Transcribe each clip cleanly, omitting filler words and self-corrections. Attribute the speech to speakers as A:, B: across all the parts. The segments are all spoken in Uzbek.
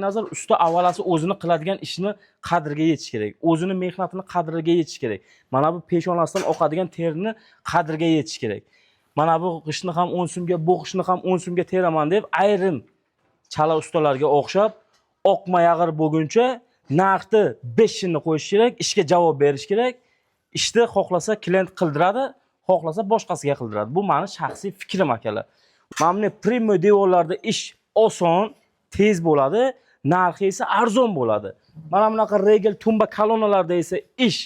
A: nazar usta avvalasi o'zini qiladigan ishni qadriga yetish kerak. O'zini mehnatini qadriga yetish kerak. Mana bu peshonasidan oqadigan terini qadriga yetish kerak. Mana bu g'ishni ham 10 so'mga, bu g'ishni ham 10 so'mga teraman deb ayrim chala ustalarga o'xshab oqma yag'ir bo'lguncha narxni 5 ni qo'yish kerak, ishga javob berish kerak. Ishni xohlasa klient qildiradi, xohlasa boshqasiga qildiradi. Bu meni shaxsiy fikrim akalar. Mana Primo devorlarda ish oson, tez bo'ladi, narxi esa arzon bo'ladi. Mana bunaqa regel tumba kolonalarda esa ish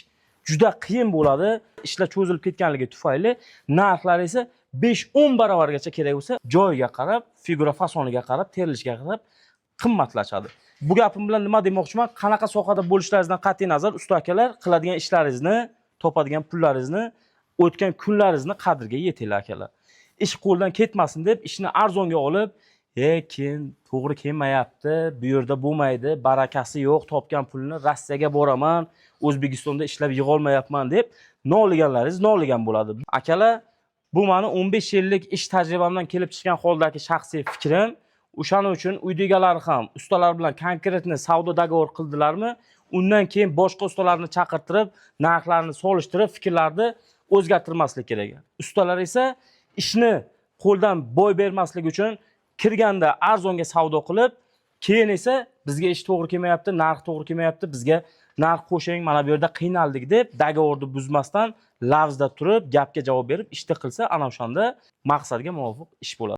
A: juda qiyin bo'ladi. Ishlar cho'zilib ketganligi tufayli narxlar esa 5-10 barobargacha kerak bo'lsa, joyiga qarab, figura fasoniga qarab, terilishiga qarab qimmatlashadi. Bu gapim bilan nima demoqchiman? Qanaqa sohada bo'lishlaringizdan qat'iy nazar, usta akalar qiladigan ishlaringizni, topadigan pullaringizni, o'tgan kunlaringizni qadriga yetinglar akalar. Ish qo'ldan ketmasin deb ishni arzonga olib, keyin to'g'ri kelmayapti, bu yerda bo'lmaydi, barakasi yo'q, topgan pulni Rossiyaga boraman, O'zbekistonda ishlab yig'a olmayapman deb noliganlaringiz noligan bo'ladi. Akalar, bu meni 15 yillik ish tajribamdan kelib chiqqan holdagi shaxsiy fikrim. O'shaning uchun uy egalari ham ustalar bilan konkretni savdo dogovor qildilarmi? Undan keyin boshqa ustalarni chaqirtirib, narxlarni solishtirib, fikrlarni o'zgartirmaslik kerak. Ustalar esa ishni qo'ldan boy bermaslik uchun kirganda arzonga savdo qilib, keyin esa bizga ish to'g'ri kelmayapti, narx to'g'ri kelmayapti, bizga narx qo'shing, mana bu yerda qiynaldik deb dogovorni buzmasdan lavzda turib, gapga javob berib ishni qilsa, ana o'shanda maqsadga muvofiq ish bo'ladi.